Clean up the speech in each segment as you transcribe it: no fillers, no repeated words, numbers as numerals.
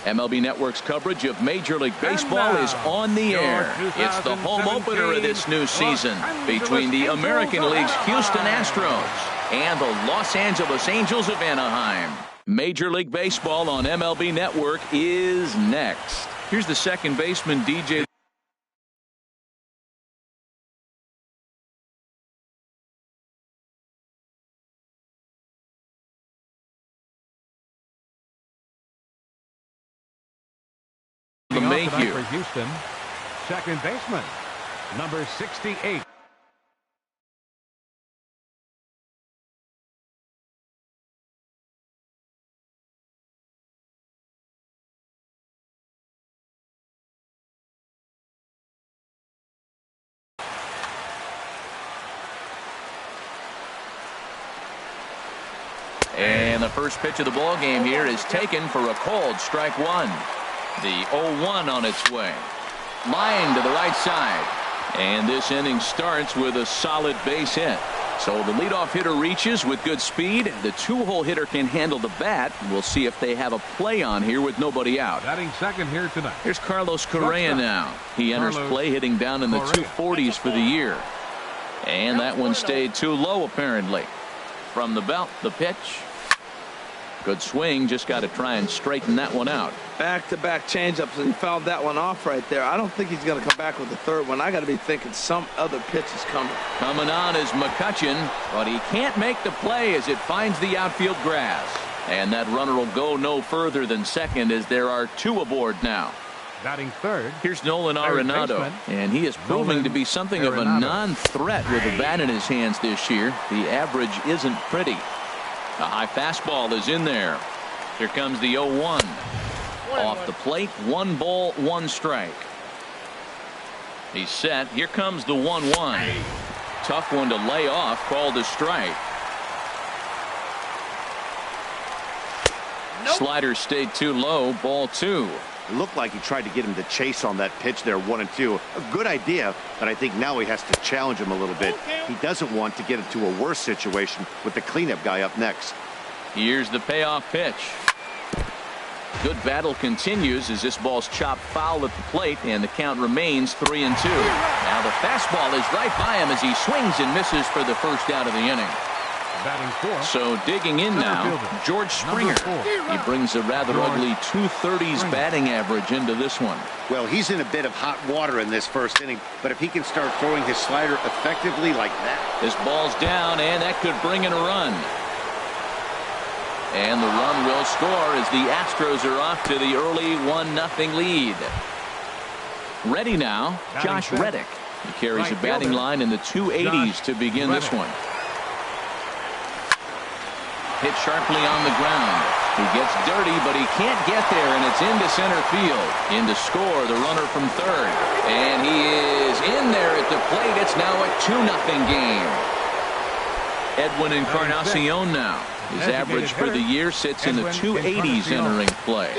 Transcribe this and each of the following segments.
MLB Network's coverage of Major League Baseball is on the air. It's the home opener of this new season between the American League's Houston Astros and the Los Angeles Angels of Anaheim. Major League Baseball on MLB Network is next. Here's the second baseman, DJ. For Houston, second baseman, number 68. And the first pitch of the ball game here is taken for a called strike one. The 0-1 on its way. Line to the right side. And this inning starts with a solid base hit. So the leadoff hitter reaches with good speed. The two-hole hitter can handle the bat. We'll see if they have a play on here with nobody out. Batting second here tonight. Here's Carlos Correa now. He enters play hitting down in the 240s for the year. And that one stayed too low apparently. From the belt, the pitch. Good swing, just got to try and straighten that one out. Back-to-back changeups, and he fouled that one off right there. I don't think he's going to come back with the third one. I got to be thinking some other pitch is coming. Coming on is McCutchen, but he can't make the play as it finds the outfield grass. And that runner will go no further than second as there are two aboard now. Batting third. Here's Nolan Arenado, and he is proving to be something of a non-threat with the bat in his hands this year. The average isn't pretty. A high fastball is in there. Here comes the 0-1. Off the plate, 1 ball, 1 strike. He's set. Here comes the 1-1. Tough one to lay off, called a strike. Slider stayed too low, ball 2. It looked like he tried to get him to chase on that pitch there, 1 and 2. A good idea, but I think now he has to challenge him a little bit. He doesn't want to get into a worse situation with the cleanup guy up next. Here's the payoff pitch. Good battle continues as this ball's chopped foul at the plate, and the count remains 3-2. Now the fastball is right by him as he swings and misses for the first out of the inning. So digging in now, George Springer. He brings a rather ugly 230s batting average into this one. Well, he's in a bit of hot water in this first inning, but if he can start throwing his slider effectively like that. This ball's down, and that could bring in a run. And the run will score as the Astros are off to the early 1-0 lead. Ready now, Josh Reddick. He carries a batting line in the 280s to begin this one. Hit sharply on the ground. He gets dirty, but he can't get there, and it's into center field. In to score, the runner from third. And he is in there at the plate. It's now a 2-0 game. Edwin Encarnacion now. His average for the year sits in the 280s entering play.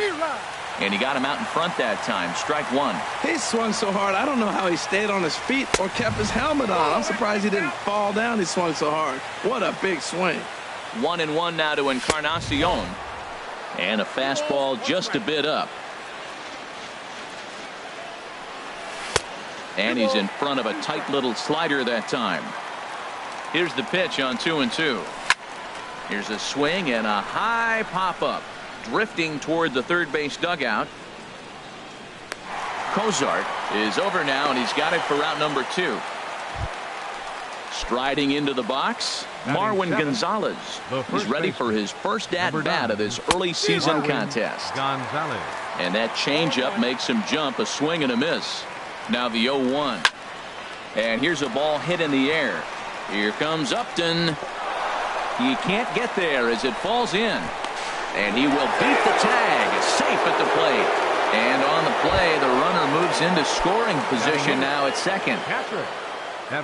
And he got him out in front that time. Strike one. He swung so hard, I don't know how he stayed on his feet or kept his helmet on. I'm surprised he didn't fall down. He swung so hard. What a big swing. 1-1 now to Encarnacion. And a fastball just a bit up. And he's in front of a tight little slider that time. Here's the pitch on 2-2. Here's a swing and a high pop-up. Drifting toward the third base dugout. Cozart is over now, and he's got it for route number 2. Striding into the box, Marwin Gonzalez. He's ready for his first at-bat of this early season contest. And that changeup makes him jump, a swing and a miss. Now the 0-1. And here's a ball hit in the air. Here comes Upton. He can't get there as it falls in. And he will beat the tag. Safe at the plate. And on the play, the runner moves into scoring position now at second.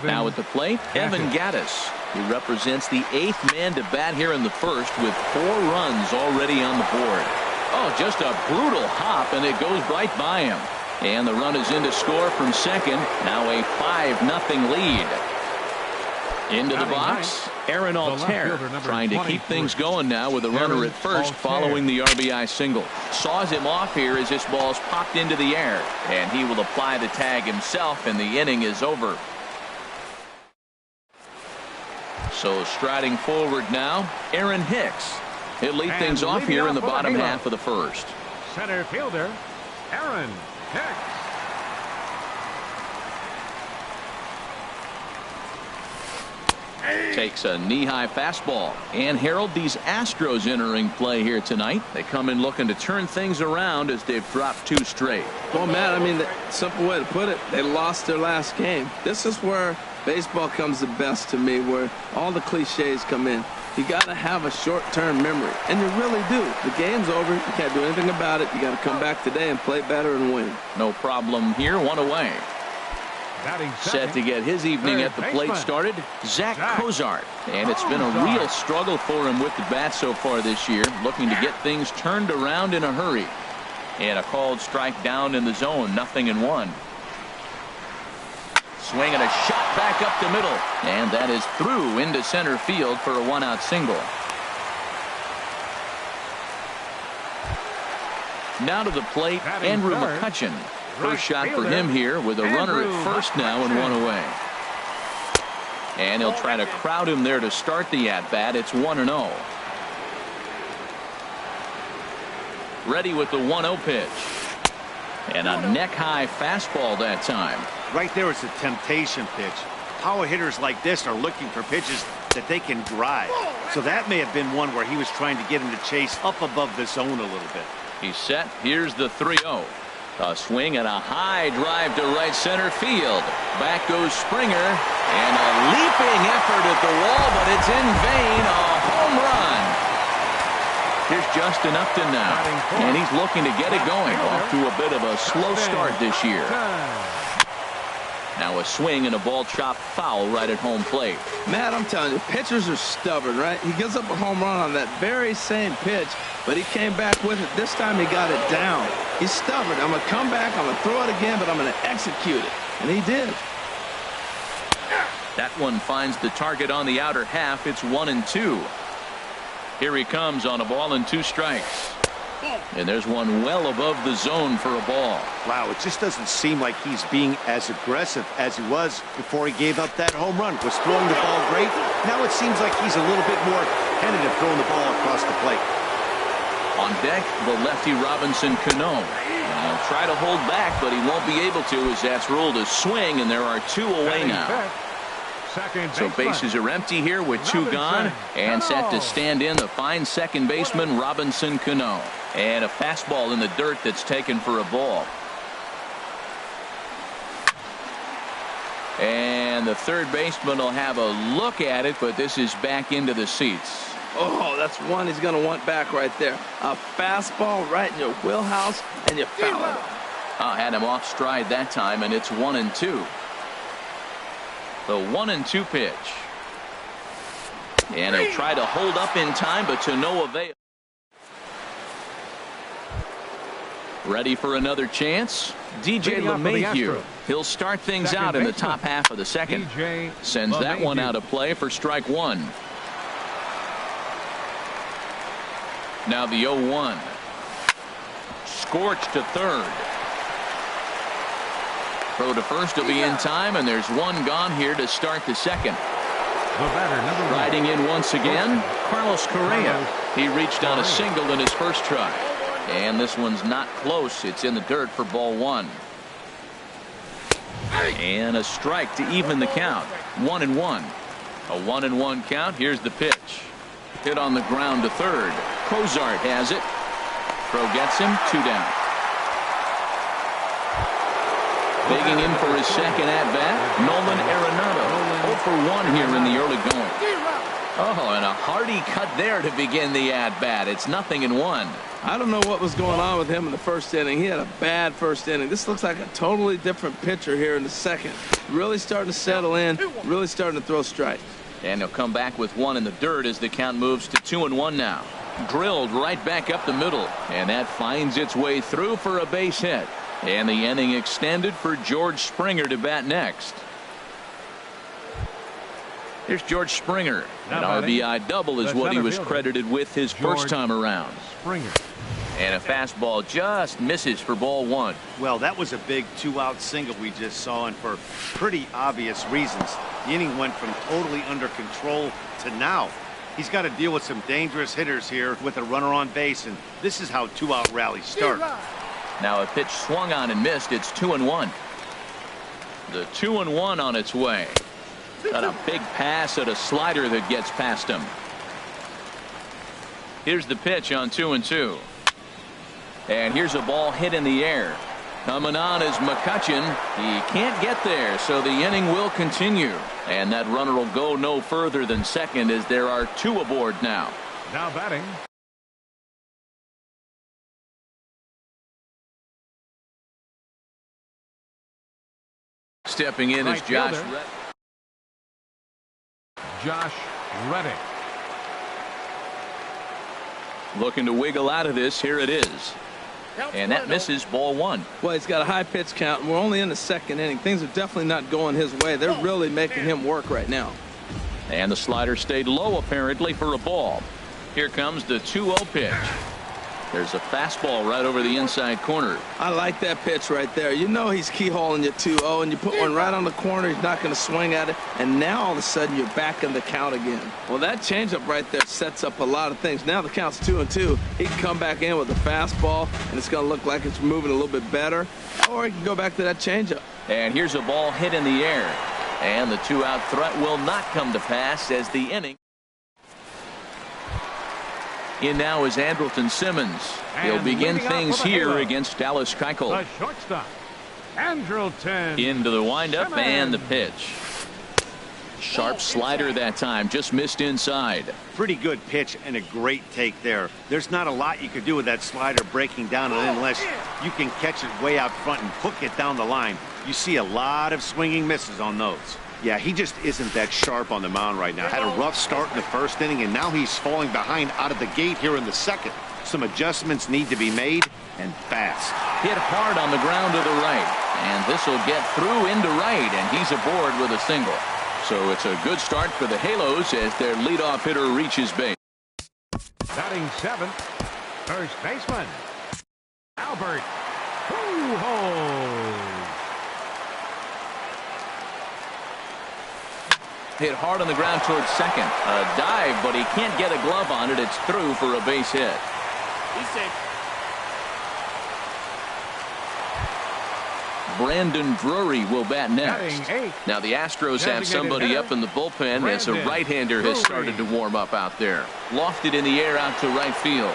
Now at the plate, Evan Gattis. He represents the 8th man to bat here in the first with 4 runs already on the board. Oh, just a brutal hop, and it goes right by him. And the run is in to score from second. Now a 5-0 lead. Into the box, Aaron Altair trying to keep things going now with a runner at first following the RBI single. Saws him off here as this ball's popped into the air, and he will apply the tag himself, and the inning is over. So striding forward now, Aaron Hicks. He'll lead things off here in the bottom half of the first. Center fielder, Aaron Hicks. Takes a knee-high fastball. And Harold, these Astros entering play here tonight. They come in looking to turn things around as they've dropped 2 straight. Well, Matt, I mean, the simple way to put it, they lost their last game. This is where baseball comes the best to me, where all the cliches come in. You got to have a short-term memory, and you really do. The game's over. You can't do anything about it. You got to come back today and play better and win. No problem here. 1 away. Set to get his evening at the plate started, Zach Cozart. And it's been a real struggle for him with the bat so far this year, looking to get things turned around in a hurry. And a called strike down in the zone, 0-1. Swing and a shot back up the middle. And that is through into center field for a 1-out single. Now to the plate, Andrew McCutchen. First shot for him here with a runner at first now and 1 away. And he'll try to crowd him there to start the at-bat. It's 1-0. Ready with the 1-0 pitch. And a neck-high fastball that time. Right there is a temptation pitch. Power hitters like this are looking for pitches that they can drive. So that may have been one where he was trying to get him to chase up above the zone a little bit. He's set. Here's the 3-0. A swing and a high drive to right center field. Back goes Springer, and a leaping effort at the wall, but it's in vain. A home run. Here's Justin Upton now, and he's looking to get it going. Off to a bit of a slow start this year. Now a swing and a ball chopped foul right at home plate. Matt, I'm telling you, pitchers are stubborn, right? He gives up a home run on that very same pitch, but he came back with it. This time he got it down. He's stubborn. I'm going to come back, I'm going to throw it again, but I'm going to execute it. And he did. That one finds the target on the outer half. It's 1-2. Here he comes on a ball and 2 strikes. And there's one well above the zone for a ball. Wow, it just doesn't seem like he's being as aggressive as he was before he gave up that home run. Was throwing the ball great. Now it seems like he's a little bit more tentative throwing the ball across the plate. On deck, the lefty Robinson Cano. He'll try to hold back, but he won't be able to as that's ruled a swing, and there are 2 away now. So bases are empty here with 2 gone, and set to stand in the fine second baseman Robinson Cano. And a fastball in the dirt that's taken for a ball. And the third baseman will have a look at it, but this is back into the seats. Oh, that's one he's going to want back right there. A fastball right in your wheelhouse, and you foul it. Had him off stride that time, and it's 1-2. The 1-2 pitch. And he'll try to hold up in time, but to no avail. Ready for another chance? DJ LeMahieu. He'll start things out in the top half of the second. Sends that one out of play for strike 1. Now the 0-1. Scorched to third. Throw to first will be in time, and there's 1 gone here to start the second. Riding in once again, Carlos Correa. He reached on a single in his first try. And this one's not close. It's in the dirt for ball 1. And a strike to even the count. 1-1. A 1-1 count. Here's the pitch. Hit on the ground to third. Cozart has it. Crow gets him. 2 down. Digging in for his second at-bat, Nolan Arenado. 0 for 1 here in the early going. Oh, and a hearty cut there to begin the at-bat. It's 0-1. I don't know what was going on with him in the first inning. He had a bad first inning. This looks like a totally different pitcher here in the second. Really starting to settle in, really starting to throw strikes. And he'll come back with 1 in the dirt as the count moves to 2-1 now. Drilled right back up the middle, and that finds its way through for a base hit. And the inning extended for George Springer to bat next. Here's George Springer. An Now RBI double is the what he center was fielder, credited with his first time around. Springer. And a fastball just misses for ball one. Well, that was a big 2-out single we just saw, and for pretty obvious reasons. The inning went from totally under control to now. He's got to deal with some dangerous hitters here with a runner on base, and this is how 2-out rallies start. Now a pitch swung on and missed. It's 2-1. The 2-1 on its way. Got a big pass at a slider that gets past him. Here's the pitch on 2-2. And here's a ball hit in the air. Coming on is McCutchen. He can't get there, so the inning will continue. And that runner will go no further than second as there are two aboard now. Now batting. Stepping in is Josh Reddick. Josh Reddick. Looking to wiggle out of this. Here it is. And that misses ball one. Well, he's got a high pitch count. We're only in the second inning. Things are definitely not going his way. They're really making him work right now. And the slider stayed low apparently for a ball. Here comes the 2-0 pitch. There's a fastball right over the inside corner. I like that pitch right there. You know he's keyholing your 2-0, and you put one right on the corner. He's not going to swing at it, and now all of a sudden you're back in the count again. Well, that changeup right there sets up a lot of things. Now the count's 2-2. He can come back in with a fastball, and it's going to look like it's moving a little bit better, or he can go back to that changeup. And here's a ball hit in the air, and the 2-out threat will not come to pass as the inning. In now is Andrelton Simmons. He'll begin things here against Dallas Keuchel. The shortstop, Andrelton Into the windup Simmons. and the pitch. Sharp slider that time, just missed inside. Pretty good pitch and a great take there. There's not a lot you could do with that slider breaking down unless you can catch it way out front and hook it down the line. You see a lot of swinging misses on those. Yeah, he just isn't that sharp on the mound right now. Had a rough start in the first inning, and now he's falling behind out of the gate here in the second. Some adjustments need to be made, and fast. Hit hard on the ground to the right, and this will get through into right, and he's aboard with a single. So it's a good start for the Halos as their leadoff hitter reaches base. Batting seventh, first baseman, Albert Pujols. Hit hard on the ground towards second. A dive, but he can't get a glove on it. It's through for a base hit. He's safe. Brandon Drury will bat next. Batting eighth. Now the Astros have somebody up in the bullpen as a right-hander has started to warm up out there. Lofted in the air out to right field.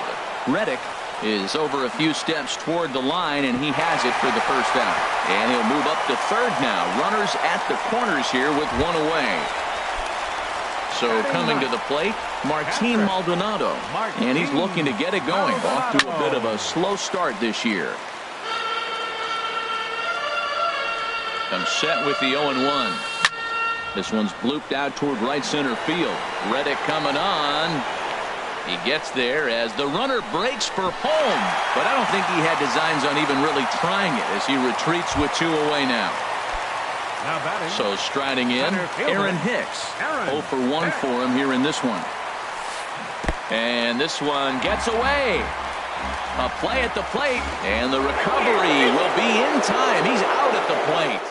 Reddick is over a few steps toward the line, and he has it for the first out. And he'll move up to third now. Runners at the corners here with one away. So coming to the plate, Martin Maldonado. And he's looking to get it going. Off to a bit of a slow start this year. Comes set with the 0-1. This one's blooped out toward right center field. Reddick coming on. He gets there as the runner breaks for home. But I don't think he had designs on even really trying it as he retreats with two away now. Now batting. So striding in, Aaron Hicks. 0 for 1 for him here in this one. And this one gets away. A play at the plate, and the recovery will be in time. He's out at the plate.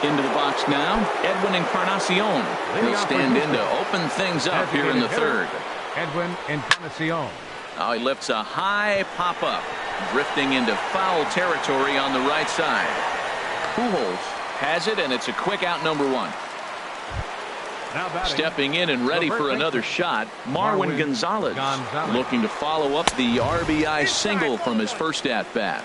Into the box now, Edwin Encarnacion. He'll stand in to open things up here in the third. Edwin Encarnacion. Now he lifts a high pop-up, drifting into foul territory on the right side. Pujols has it, and it's a quick out, number one. Now batting. Stepping in and ready for another shot, Marwin Gonzalez. Looking to follow up the RBI single from his first at-bat.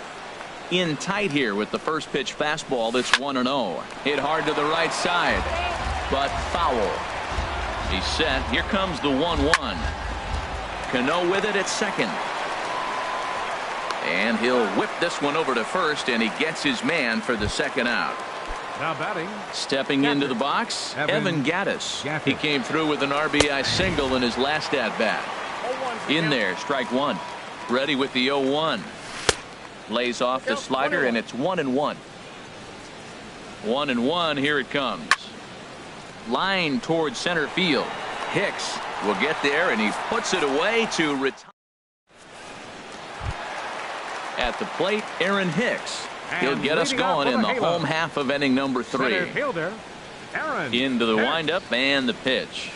In tight here with the first pitch fastball that's 1-0. Hit hard to the right side, but foul. He's set. Here comes the 1-1. Cano with it at second. And he'll whip this one over to first, and he gets his man for the second out. Now batting. Stepping into the box, Evan Gattis. He came through with an RBI single in his last at-bat. In there, strike one. Ready with the 0-1. Lays off the slider, and it's 1-1. 1-1. Here it comes. Line towards center field. Hicks will get there, and he puts it away to retire. At the plate, Aaron Hicks. He'll get us going in the home half of inning number 3. Center fielder, Aaron Into the Hicks. windup and the pitch.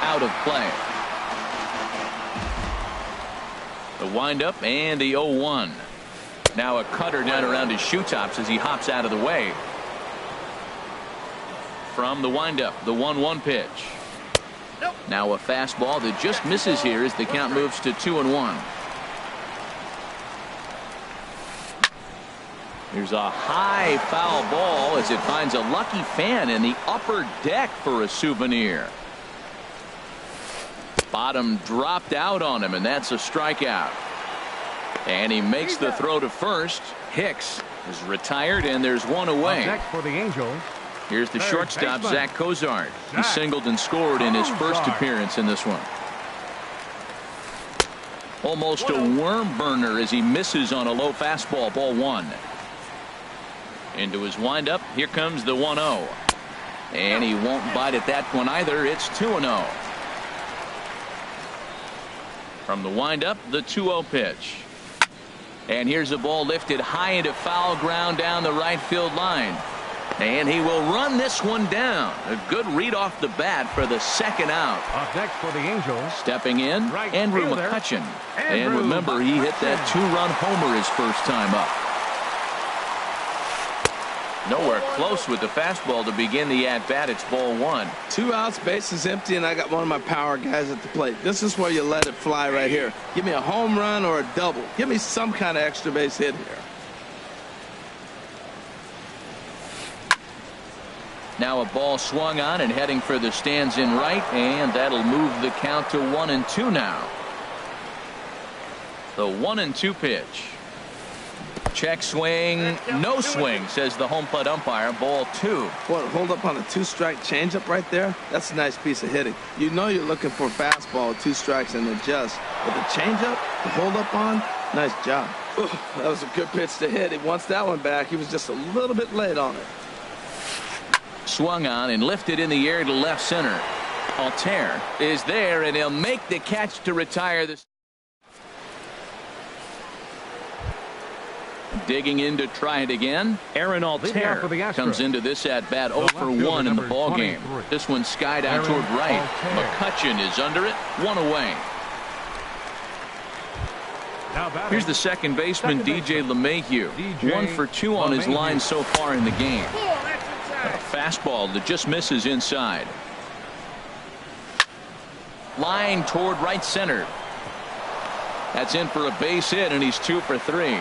Out of play. The windup and the 0-1. Now a cutter down around his shoe tops as he hops out of the way. From the windup, the 1-1 pitch. Now a fastball that just misses here as the count moves to 2-1. Here's a high foul ball as it finds a lucky fan in the upper deck for a souvenir. Bottom dropped out on him, and that's a strikeout. And he makes the throw to first. Hicks is retired, and there's one away. Up next for the Angels. Here's the Third shortstop, baseman. Zach Cozart. He singled and scored in his first Cozart. appearance in this one. Almost a worm burner as he misses on a low fastball, ball 1. Into his windup. Here comes the 1-0. And he won't bite at that one either. It's 2-0. From the windup, the 2-0 pitch. And here's a ball lifted high into foul ground down the right field line. And he will run this one down. A good read off the bat for the second out. Up next for the Angels. Stepping in, Right Andrew fielder, McCutchen. And Andrew remember, he hit that McCutchen. 2-run homer his first time up. Nowhere close with the fastball to begin the at-bat. It's ball 1. 2 outs, bases empty, and I got one of my power guys at the plate. This is where you let it fly right here. Give me a home run or a double. Give me some kind of extra base hit here. Now a ball swung on and heading for the stands in right, and that'll move the count to 1-2 now. The 1-2 pitch. Check swing, no swing, says the home plate umpire. Ball 2. What, hold up on a 2-strike changeup right there? That's a nice piece of hitting. You know you're looking for a fastball, 2 strikes and adjust. But the changeup, the hold up on, nice job. Ooh, that was a good pitch to hit. He wants that one back. He was just a little bit late on it. Swung on and lifted in the air to left center. Altair is there, and he'll make the catch to retire this. Digging in to try it again. Aaron Leading Altair off for the Astros. comes into this at bat 0 left for fielder, 1 in the number ball game. 23. This one skied out Aaron toward right. Altair. McCutchen is under it. 1 away. Now batting. Here's the second baseman, DJ LeMahieu. DJ 1 for 2 on his LeMahieu. line so far in the game. A fastball that just misses inside. Line toward right center. That's in for a base hit, and he's 2 for 3.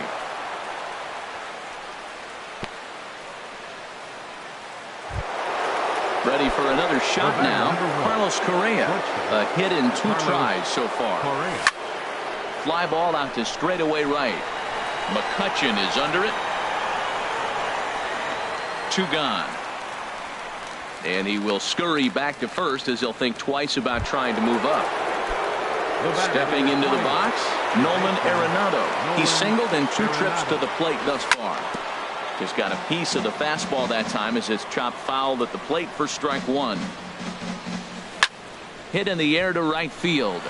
Ready for another shot now. Carlos Correa. A hit in 2 tries so far. Correa. Fly ball out to straightaway right. McCutchen is under it. 2 gone. And he will scurry back to first as he'll think twice about trying to move up. Stepping into the box, Nolan Arenado. He's singled in 2 trips to the plate thus far. Just got a piece of the fastball that time as it's chopped foul at the plate for strike 1. Hit in the air to right field.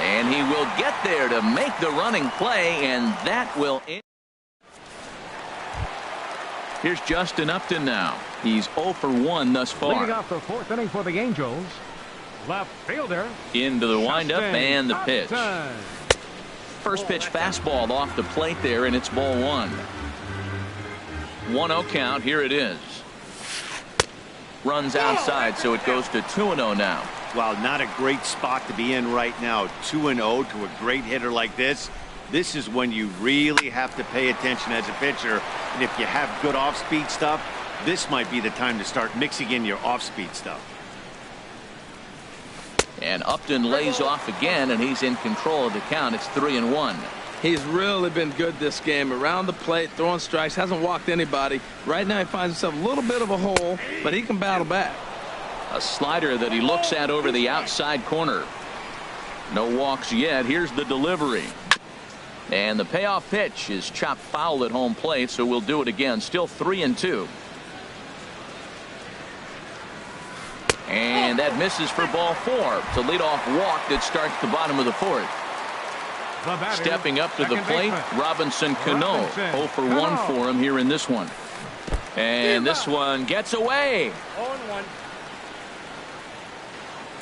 And he will get there to make the running play, and that will end. Here's Justin Upton now. He's 0 for 1 thus Leading far. off the 4th inning for the Angels. Left fielder. Into the windup Justin and the pitch. Upton. First pitch fastball off the plate there, and it's ball 1. 1-0 count. Here it is. Runs outside, so it goes to 2-0 now. Well, not a great spot to be in right now. 2-0 to a great hitter like this. This is when you really have to pay attention as a pitcher. And if you have good off-speed stuff, this might be the time to start mixing in your off-speed stuff. And Upton lays off again, and he's in control of the count. It's 3-1. He's really been good this game. Around the plate, throwing strikes, hasn't walked anybody. Right now he finds himself a little bit of a hole, but he can battle back. A slider that he looks at over the outside corner. No walks yet. Here's the delivery. And the payoff pitch is chopped foul at home plate, so we'll do it again. Still 3-2. And that misses for ball 4. It's a leadoff walk that starts the bottom of the 4th. Stepping up to the plate, Robinson Cano. 0 for 1 for him here in this one. And this one gets away.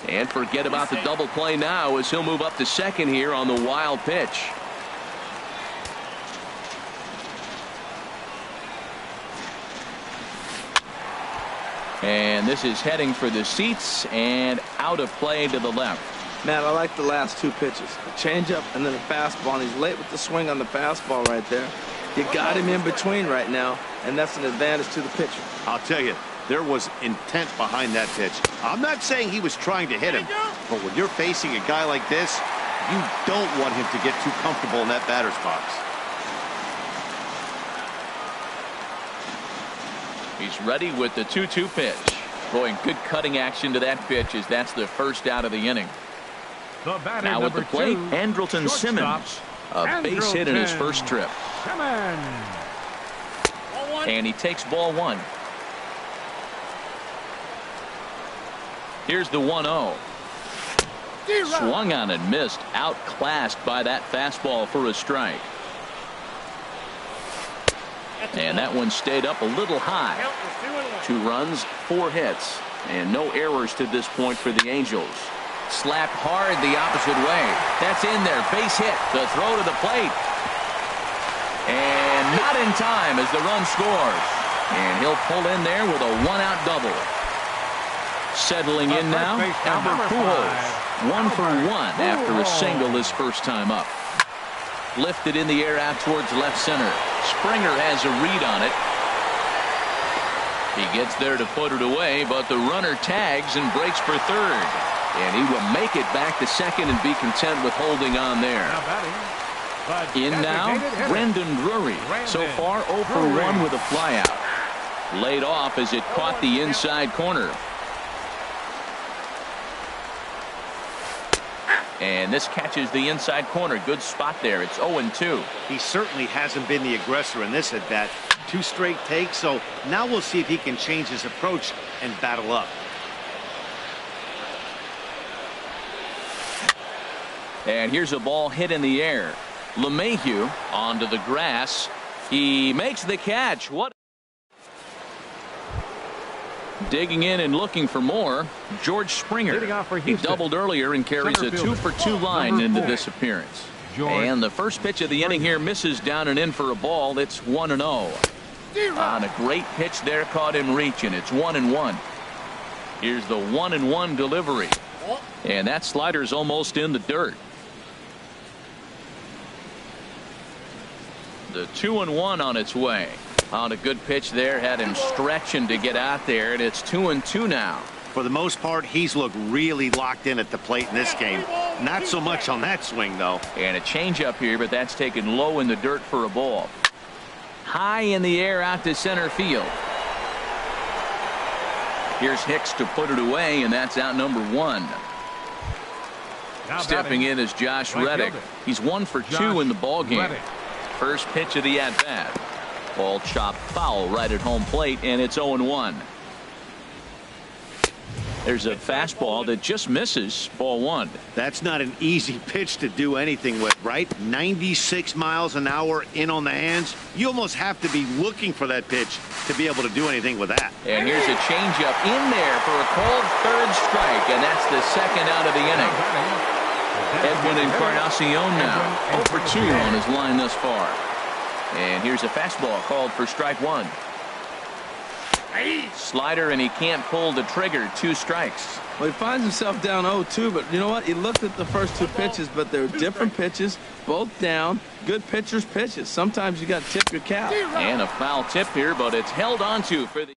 And forget about the double play now as he'll move up to second here on the wild pitch. And this is heading for the seats and out of play to the left. Man, I like the last 2 pitches. A changeup and then a fastball. And he's late with the swing on the fastball right there. You got him in between right now, and that's an advantage to the pitcher. I'll tell you, there was intent behind that pitch. I'm not saying he was trying to hit him, but when you're facing a guy like this, you don't want him to get too comfortable in that batter's box. He's ready with the 2-2 pitch. Boy, good cutting action to that pitch as that's the first out of the inning. Now at the plate, Andrelton Simmons. A base hit in his first trip. And he takes ball 1. Here's the 1-0. Swung on and missed. Outclassed by that fastball for a strike. And that one stayed up a little high. 2 runs, 4 hits, and no errors to this point for the Angels. Slapped hard the opposite way. That's in there. Base hit. The throw to the plate. And not in time as the run scores. And he'll pull in there with a 1-out double. Settling in now, Albert Pujols. 1 for 1 after a single his first time up. Lifted in the air out towards left center. Springer has a read on it. He gets there to put it away, but the runner tags and breaks for third. And he will make it back to second and be content with holding on there. In now, Brandon Drury. So far 0 for 1 with a flyout. Laid off as it caught the inside corner. And this catches the inside corner. Good spot there. It's 0-2. He certainly hasn't been the aggressor in this at bat. 2 straight takes, so now we'll see if he can change his approach and battle up. And here's a ball hit in the air. LeMahieu onto the grass. He makes the catch. What? Digging in and looking for more, George Springer. He doubled earlier and carries a 2 for 2 line into this appearance. And the first pitch of the inning here misses down and in for a ball. It's 1-0. On a great pitch there, caught him reaching. It's 1-1. Here's the 1-1 delivery. And that slider's almost in the dirt. The 2-1 on its way. On a good pitch there, had him stretching to get out there, and it's 2-2 now. For the most part, he's looked really locked in at the plate in this game. Not so much on that swing, though. And a changeup here, but that's taken low in the dirt for a ball. High in the air out to center field. Here's Hicks to put it away, and that's out number 1. Stepping in is Josh Reddick. He's 1 for 2 in the ballgame. First pitch of the at-bat. Ball chopped foul right at home plate, and it's 0-1. There's a fastball that just misses. Ball 1. That's not an easy pitch to do anything with, right? 96 miles an hour in on the hands. You almost have to be looking for that pitch to be able to do anything with that. And here's a changeup in there for a called third strike, and that's the second out of the inning. Edwin Encarnacion now 0 for 2 on his line thus far. And here's a fastball called for strike 1. Slider, and he can't pull the trigger. 2 strikes. Well, he finds himself down 0-2, but you know what? He looked at the first 2 pitches, but they're different pitches, both down. Good pitchers' pitches. Sometimes you got to tip your cap. And a foul tip here, but it's held onto for the.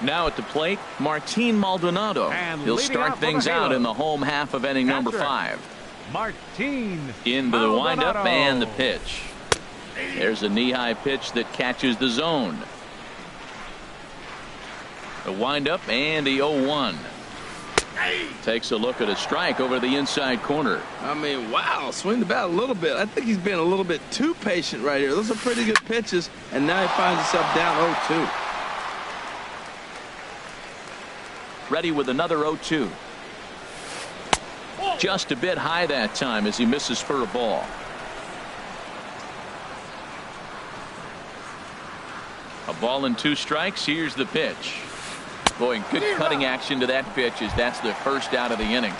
Now at the plate, Martin Maldonado. He'll start things out in the home half of inning number 5. Martin into the windup and the pitch. There's a knee-high pitch that catches the zone. The windup and the 0-1. Takes a look at a strike over the inside corner. I mean, wow, swing the bat a little bit. I think he's being a little bit too patient right here. Those are pretty good pitches, and now he finds himself down 0-2. Ready with another 0-2. Just a bit high that time as he misses for a ball. A ball and 2 strikes. Here's the pitch. Boy, good cutting action to that pitch as that's the first out of the inning.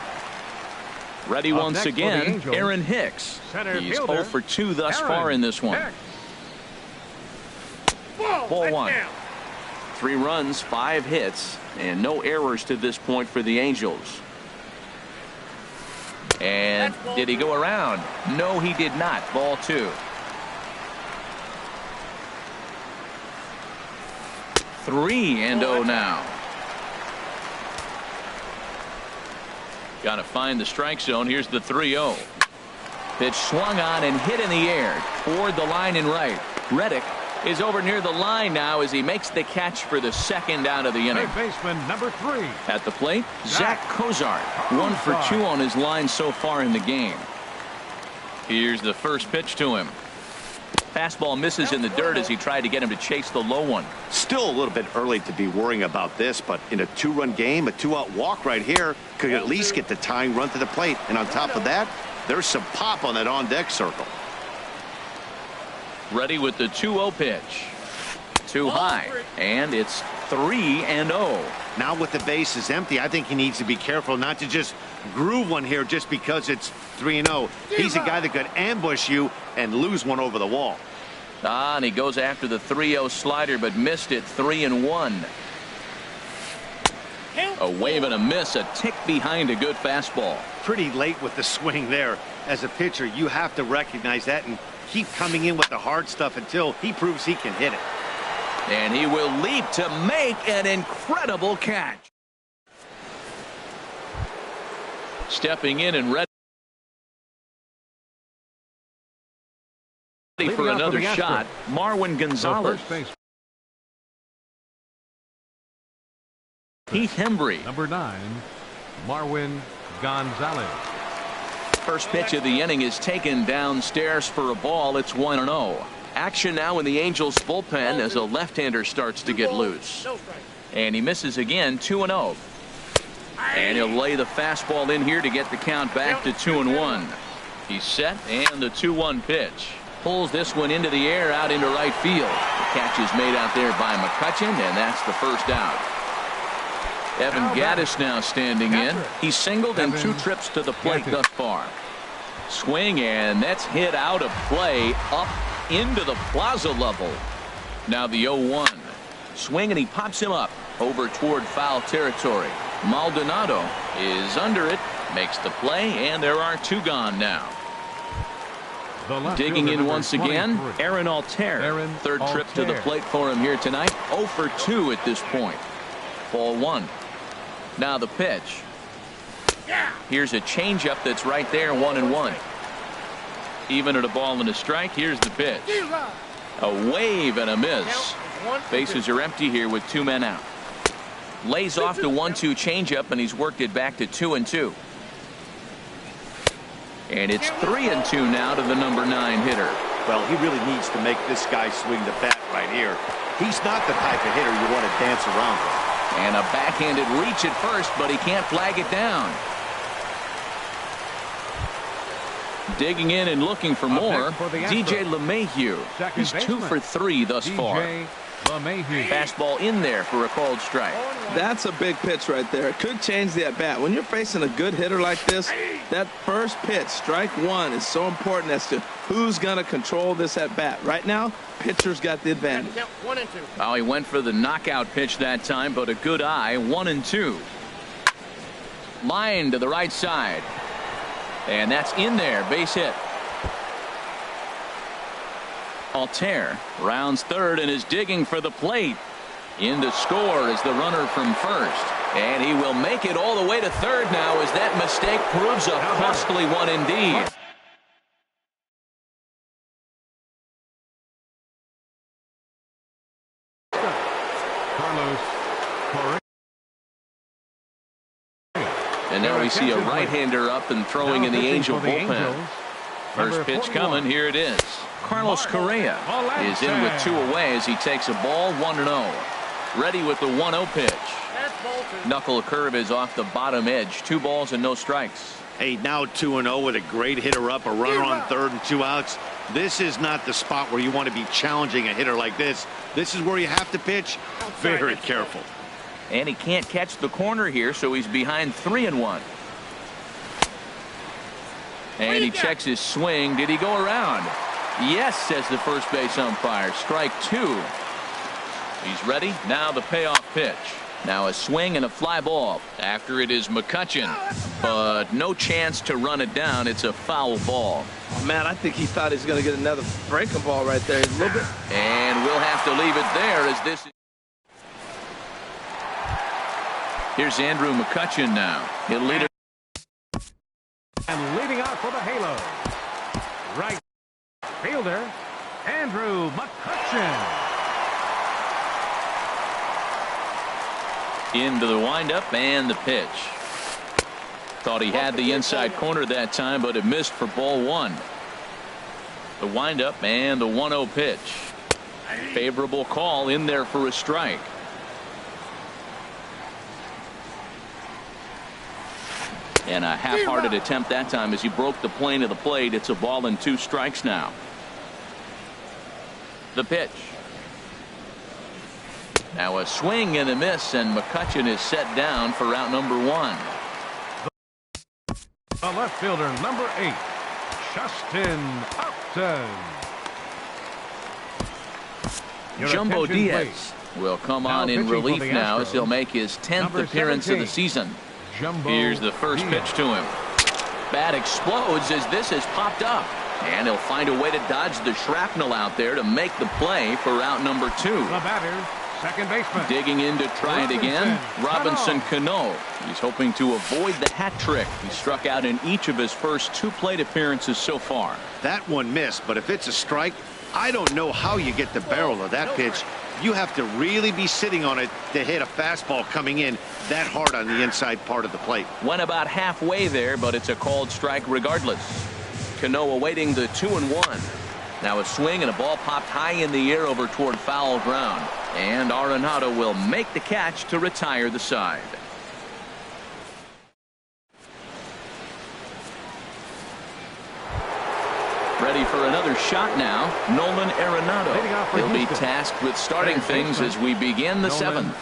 Ready once again, Aaron Hicks. He's 0 for 2 thus far in this one. Ball 1. 3 runs, 5 hits, and no errors to this point for the Angels. And did he go around? No, he did not. Ball 2. 3-0 now. Got to find the strike zone. Here's the 3-0. Pitch swung on and hit in the air toward the line and right. Reddick is over near the line now as he makes the catch for the second out of the inning. Third baseman number 3. At the plate, Zach Cozart. 1 for 2 on his line so far in the game. Here's the first pitch to him. Fastball misses in the dirt as he tried to get him to chase the low one. Still a little bit early to be worrying about this, but in a 2-run game, a 2-out walk right here could at least get the tying run to the plate. And on top of that, there's some pop on that on-deck circle. Ready with the 2-0 pitch. Too high, and it's 3-0. Now with the bases empty, I think he needs to be careful not to just groove one here just because it's 3-0. He's a guy that could ambush you and lose one over the wall. And he goes after the 3-0 slider but missed it. 3-1. A wave and a miss, a tick behind a good fastball. Pretty late with the swing there. As a pitcher, you have to recognize that and keep coming in with the hard stuff until he proves he can hit it. And he will leap to make an incredible catch. Stepping in and ready for another shot, Marwin Gonzalez. Heath Hembree. Number 9, Marwin Gonzalez. First pitch of the inning is taken downstairs for a ball. It's 1-0. Action now in the Angels bullpen as a left-hander starts to get loose. And he misses again. 2-0. And he'll lay the fastball in here to get the count back to 2-1. He's set, and the 2-1 pitch. Pulls this one into the air out into right field. The catch is made out there by McCutchen, and that's the first out. Evan Gattis now standing in. He's singled in 2 trips to the plate thus far. Swing, and that's hit out of play up into the plaza level. Now the 0-1. Swing, and he pops him up over toward foul territory. Maldonado is under it, makes the play, and there are 2 gone now. Digging in once again, Aaron Altair. Third trip to the plate for him here tonight. 0 for 2 at this point. Ball 1. Now the pitch. Here's a changeup that's right there, 1-1. Even at a ball and a strike. Here's the pitch. A wave and a miss. Bases are empty here with 2 men out. Lays off the 1-2 changeup, and he's worked it back to 2-2. And it's 3-2 now to the number 9 hitter. Well, he really needs to make this guy swing the bat right here. He's not the type of hitter you want to dance around with. And a backhanded reach at first, but he can't flag it down. Digging in and looking for more, DJ LeMahieu. He's 2 for 3 thus far. Fastball in there for a called strike. That's a big pitch right there. It could change the at-bat. When you're facing a good hitter like this, that first pitch, strike 1, is so important as to who's going to control this at-bat. Right now, pitcher's got the advantage. Oh, he went for the knockout pitch that time, but a good eye. 1-2. Line to the right side. And that's in there. Base hit. Altair rounds third and is digging for the plate. In to score is the runner from first. And he will make it all the way to third now as that mistake proves a costly one indeed. Carlos Correa. And now we see a right-hander up and throwing in the Angel bullpen. First pitch coming. Here it is. Carlos Correa is in with 2 away as he takes a ball 1-0. Ready with the 1-0 pitch. Knuckle curve is off the bottom edge. 2 balls and no strikes. Hey, now 2-0 with a great hitter up, a runner on third and 2 outs. This is not the spot where you want to be challenging a hitter like this. This is where you have to pitch very careful. And he can't catch the corner here, so he's behind 3-1. And he checks his swing. Did he go around? Yes, says the first base umpire. Strike 2. He's ready. Now the payoff pitch. Now a swing and a fly ball. After it is McCutchen, but no chance to run it down. It's a foul ball. Oh, man, I think he thought he was going to get another breaking ball right there. A little bit. And we'll have to leave it there as this. Here's Andrew McCutchen now. He'll lead it. And leading out for the Halo, right fielder, Andrew McCutchen. Into the windup and the pitch. Thought he had the inside corner that time, but it missed for ball 1. The windup and the 1-0 pitch. Favorable call in there for a strike. And a half-hearted attempt that time as he broke the plane of the plate. It's a ball and 2 strikes now. The pitch. Now a swing and a miss, and McCutchen is set down for out number 1. The left fielder, number 8, Justin Upton. Jumbo Diaz will come on in relief now as he'll make his 10th appearance of the season. Here's the first pitch to him. Bat explodes as this has popped up. And he'll find a way to dodge the shrapnel out there to make the play for out number 2. The batter, second baseman. Digging in to try it again, Robinson Cano. He's hoping to avoid the hat trick. He struck out in each of his first 2 plate appearances so far. That one missed, but if it's a strike, I don't know how you get the barrel of that pitch. You have to really be sitting on it to hit a fastball coming in that hard on the inside part of the plate. Went about halfway there, but it's a called strike regardless. Cano awaiting the 2-1. Now a swing and a ball popped high in the air over toward foul ground. And Arenado will make the catch to retire the side. Ready for another shot now, Nolan Arenado. He'll be tasked with starting things as we begin the 7th.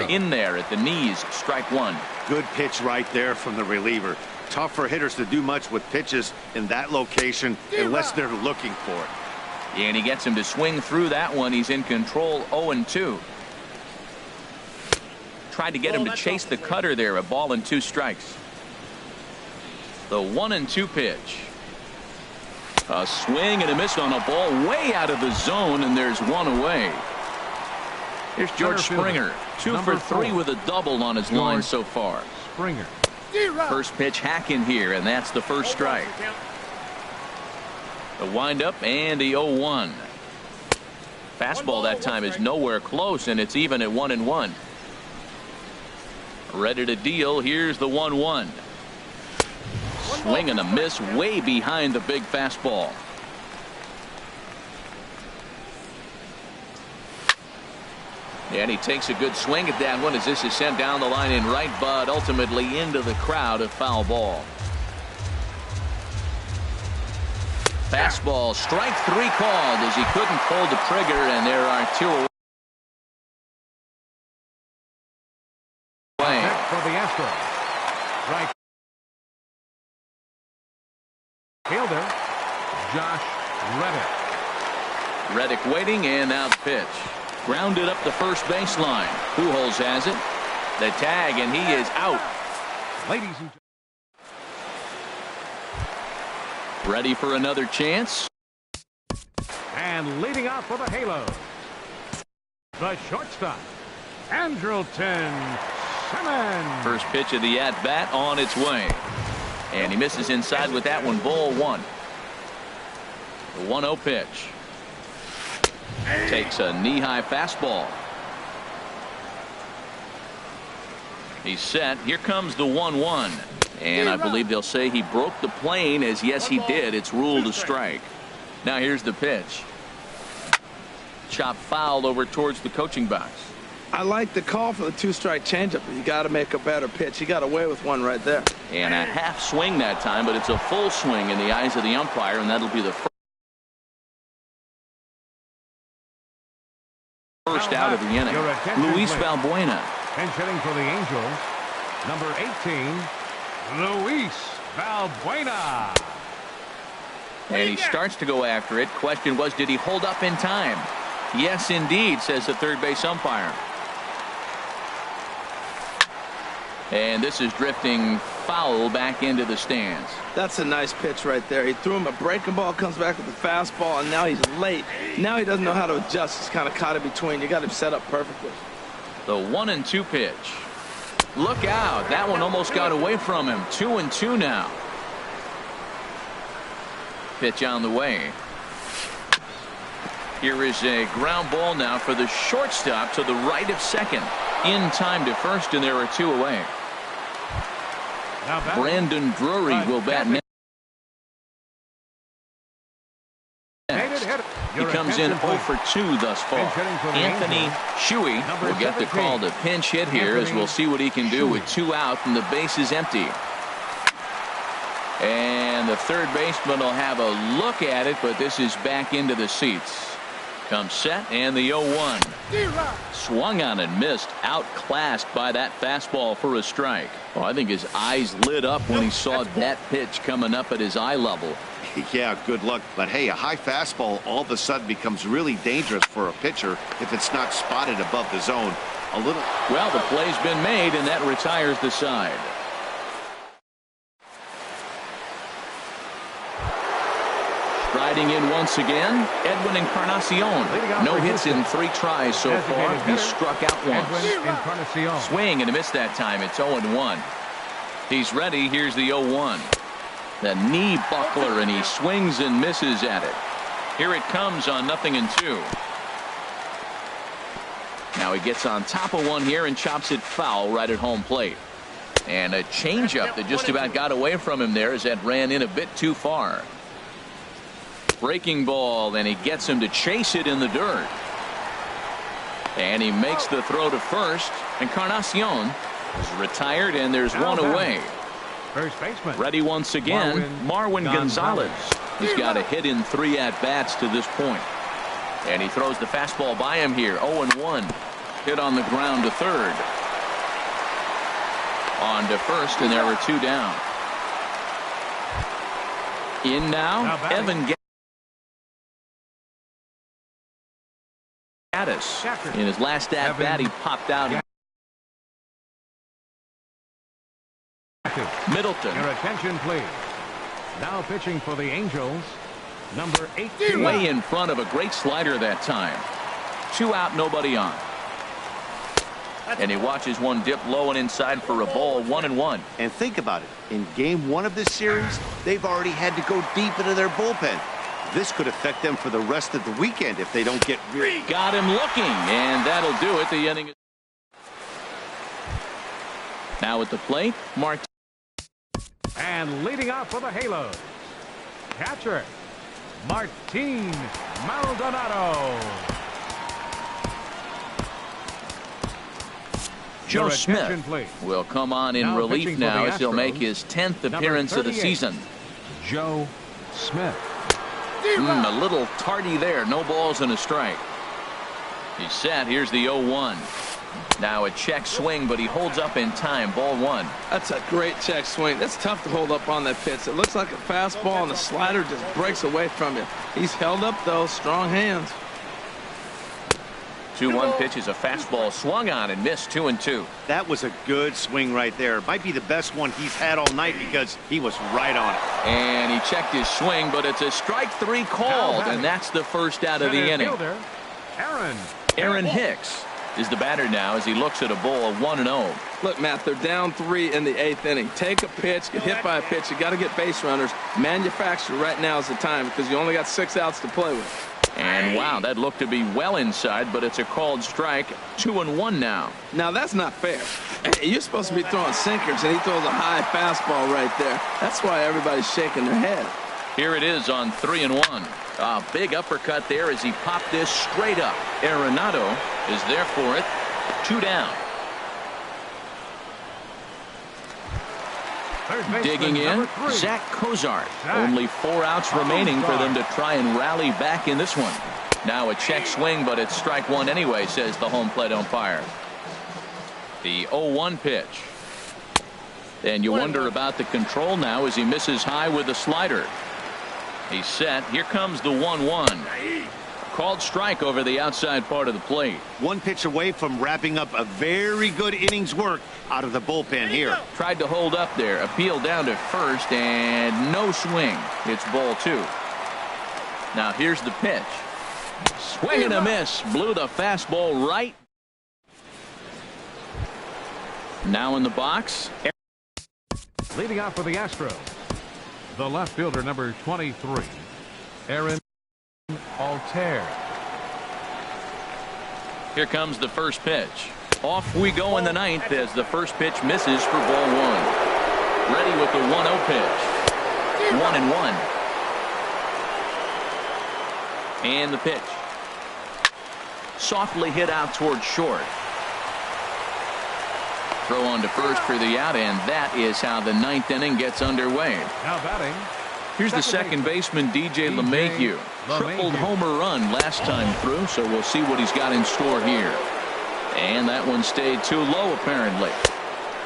In there at the knees, strike 1. Good pitch right there from the reliever. Tough for hitters to do much with pitches in that location unless they're looking for it. And he gets him to swing through that one. He's in control, 0-2. Tried to get him to chase the cutter there, a ball and 2 strikes. The 1-2 pitch. A swing and a miss on a ball way out of the zone, and there's 1 away. Here's George Springer, 2 for 3 with a double on his line so far. Springer. First pitch hack in here, and that's the first strike. The windup and the 0-1. Fastball that time is nowhere close, and it's even at 1-1. Ready to deal. Here's the 1-1. Swing and a miss way behind the big fastball. And he takes a good swing at that one as this is sent down the line in right, but ultimately into the crowd, a foul ball. Fastball, strike 3 called as he couldn't pull the trigger, and there are 2 away. For the Astros, right fielder, Josh Reddick. Reddick waiting, and now the pitch. Grounded up the first baseline. Pujols has it. The tag, and he is out. Ladies and gentlemen. Ready for another chance. And leading out for the Halo, the shortstop, Andrelton Simmons. First pitch of the at-bat on its way. And he misses inside with that one, ball 1. The 1-0 pitch. Takes a knee-high fastball. He's set. Here comes the 1-1. And I believe they'll say he broke the plane, as yes he did. It's ruled a strike. Now here's the pitch. Chop fouled over towards the coaching box. I like the call for the 2-strike changeup, but you got to make a better pitch. He got away with one right there. And a half swing that time, but it's a full swing in the eyes of the umpire, and that'll be the first out of the inning. Luis Valbuena. Pinch hitting for the Angels, number 18, Luis Valbuena. And he starts to go after it. Question was, did he hold up in time? Yes, indeed, says the third base umpire. And this is drifting foul back into the stands. That's a nice pitch right there. He threw him a breaking ball, comes back with a fastball, and now he's late. Now he doesn't know how to adjust. He's kind of caught in between. You got him set up perfectly. The 1-2 pitch. Look out. That one almost got away from him. 2-2 now. Pitch on the way. Here is a ground ball now for the shortstop to the right of second. In time to first, and there are 2 away. Brandon Drury will bat next. He comes in 0 for 2 thus far. Anthony Shuey will get the call to pinch hit here, as we'll see what he can do with 2 out and the base is empty. And the third baseman will have a look at it, but this is back into the seats. Comes set, and the 0-1. Swung on and missed. Outclassed by that fastball for a strike. Oh, I think his eyes lit up when he saw that pitch coming up at his eye level. Yeah, good luck. But hey, a high fastball all of a sudden becomes really dangerous for a pitcher if it's not spotted above the zone. A little. Well, the play's been made, and that retires the side. Striding in once again, Edwin Encarnacion. No hits in 3 tries so far. He's struck out once. Swing and a miss that time. It's 0-1. He's ready. Here's the 0-1. The knee buckler, and he swings and misses at it. Here it comes on 0-2. Now he gets on top of one here and chops it foul right at home plate. And a changeup that just about got away from him there, as that ran in a bit too far. Breaking ball, and he gets him to chase it in the dirt. And he makes the throw to first. Encarnacion is retired, and there's 1 away. First baseman. Ready once again, Marwin Gonzalez. He's got a hit in 3 at-bats to this point. And he throws the fastball by him here. 0-1. Hit on the ground to third. On to first, and there are 2 down. In now, Evan Gattis. In his last at-bat, he popped out. Middleton. Your attention, please. Now pitching for the Angels, number 18. Way in front of a great slider that time. 2 out, nobody on. And he watches one dip low and inside for a ball. 1-1. And think about it. In game 1 of this series, they've already had to go deep into their bullpen. This could affect them for the rest of the weekend if they don't get really. Got him looking, and that'll do it. The inning. Now at the plate, Mark. And leading off for the Halos, catcher Martin Maldonado. Joe Smith will come on in relief now as he'll make his 10th appearance of the season. Joe Smith. A little tardy there. No balls and a strike. He's set. Here's the 0-1. Now a check swing, but he holds up in time. Ball 1. That's a great check swing. That's tough to hold up on that pitch. It looks like a fastball, and the slider just breaks away from you. He's held up, though. Strong hands. 2-1 pitch is a fastball swung on and missed. 2-2. That was a good swing right there. Might be the best one he's had all night because he was right on it. And he checked his swing, but it's a strike 3 called, and that's the first out of the inning. Aaron Hicks is the batter now as he looks at a ball 1-0. Look, Matt, they're down 3 in the 8th inning. Take a pitch, get hit by a pitch. You got to get base runners. Manufacture right now is the time because you only got 6 outs to play with. And wow, that looked to be well inside, but it's a called strike. 2-1 now. Now that's not fair. Hey, you're supposed to be throwing sinkers, and he throws a high fastball right there. That's why everybody's shaking their head. Here it is on 3-1. A big uppercut there as he popped this straight up. Arenado is there for it. 2 down. Digging in, Zach Cozart. Only 4 outs remaining for them to try and rally back in this one. Now a check swing, but it's strike 1 anyway, says the home plate umpire. The 0-1 pitch. And you wonder about the control now as he misses high with the slider. He's set. Here comes the 1-1. Called strike over the outside part of the plate. 1 pitch away from wrapping up a very good innings work out of the bullpen here. Tried to hold up there. Appeal down to first and no swing. It's ball 2. Now here's the pitch. Swing and a miss. Blew the fastball right. Now in the box. Leading off for the Astros, the left fielder, number 23, Aaron Altair. Here comes the first pitch. Off we go in the 9th as the first pitch misses for ball 1. Ready with the 1-0 pitch. 1-1. And the pitch. Softly hit out towards short. Throw on to first for the out, and that is how the 9th inning gets underway. Now batting. Here's the second baseman, DJ LeMahieu. Tripled homer run last time through, so we'll see what he's got in store here. And that one stayed too low, apparently.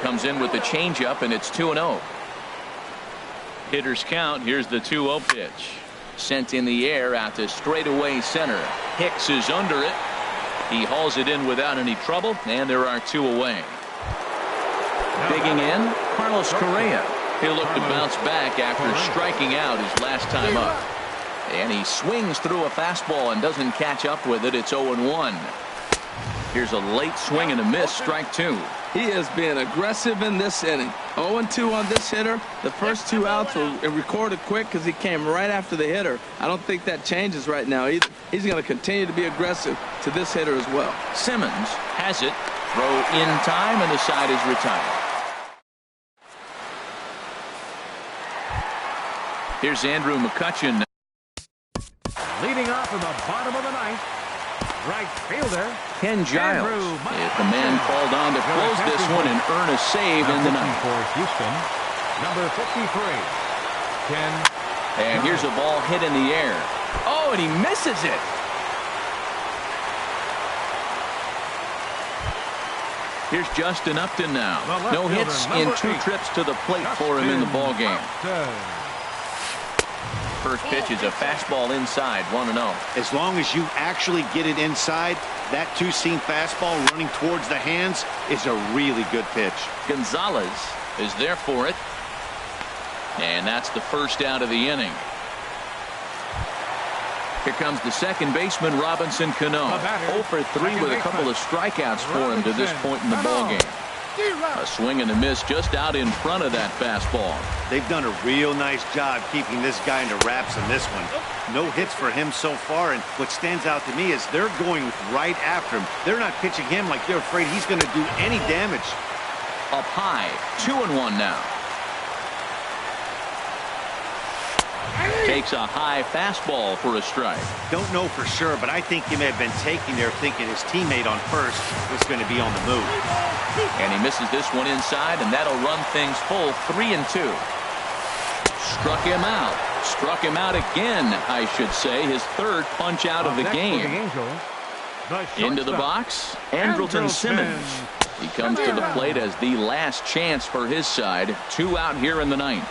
Comes in with the changeup, and it's 2-0. Hitters count. Here's the 2-0 pitch. Sent in the air out to straightaway center. Hicks is under it. He hauls it in without any trouble, and there are 2 away. Digging in, Carlos Correa. He'll look to bounce back after striking out his last time up. And he swings through a fastball and doesn't catch up with it. It's 0-1. Here's a late swing and a miss, strike 2. He is being aggressive in this inning. 0-2 on this hitter. The first 2 outs were recorded quick because he came right after the hitter. I don't think that changes right now either. He's going to continue to be aggressive to this hitter as well. Simmons has it. Throw in time, and the side is retired. Here's Andrew McCutchen. Leading off in the bottom of the 9th, right fielder Ken Giles. If the man called on to close this one and earn a save in the 9th. For Houston, number 53, Ken. And here's a ball hit in the air. Oh, and he misses it. Here's Justin Upton now. No hits in 2 trips to the plate for him in the ball game. First pitch is a fastball inside, 1-0. As long as you actually get it inside, that 2-seam fastball running towards the hands is a really good pitch. Gonzalez is there for it. And that's the first out of the inning. Here comes the second baseman, Robinson Cano. 0 for 3 with a couple of strikeouts for him to this point in the ballgame. A swing and a miss just out in front of that fastball. They've done a real nice job keeping this guy into wraps in this one. No hits for him so far, and what stands out to me is they're going right after him. They're not pitching him like they're afraid he's going to do any damage. Up high, 2-1 now. Takes a high fastball for a strike. Don't know for sure, but I think he may have been taking there thinking his teammate on first was going to be on the move. And he misses this one inside, and that'll run things full 3-2. Struck him out. Struck him out again, I should say. His 3rd punch out of the game. Into the box, Andrelton Simmons. He comes to the plate as the last chance for his side. 2 out here in the 9th.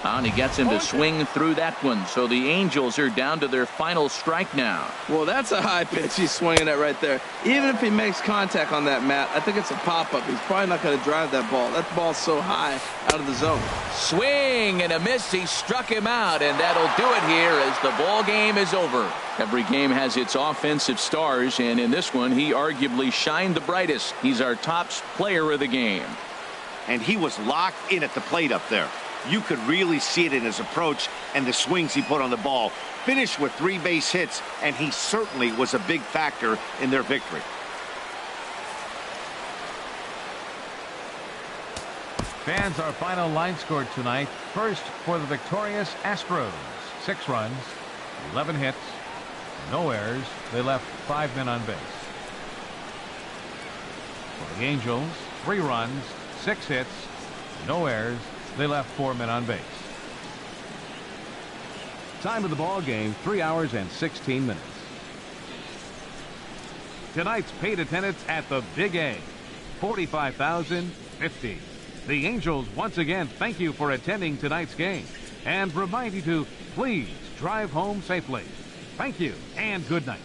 And he gets him to swing through that one. So the Angels are down to their final strike now. Well, that's a high pitch he's swinging at right there. Even if he makes contact on that, Matt, I think it's a pop-up. He's probably not going to drive that ball. That ball's so high out of the zone. Swing and a miss. He struck him out, and that'll do it here as the ball game is over. Every game has its offensive stars, and in this one, he arguably shined the brightest. He's our top player of the game. And he was locked in at the plate up there. You could really see it in his approach and the swings he put on the ball. Finished with 3 base hits, and he certainly was a big factor in their victory. Fans, our final line score tonight. First for the victorious Astros. 6 runs, 11 hits, no errors. They left 5 men on base. For the Angels, 3 runs, 6 hits, no errors. They left 4 men on base. Time of the ball game, 3 hours and 16 minutes. Tonight's paid attendance at the Big A, 45,050. The Angels once again thank you for attending tonight's game and remind you to please drive home safely. Thank you and good night.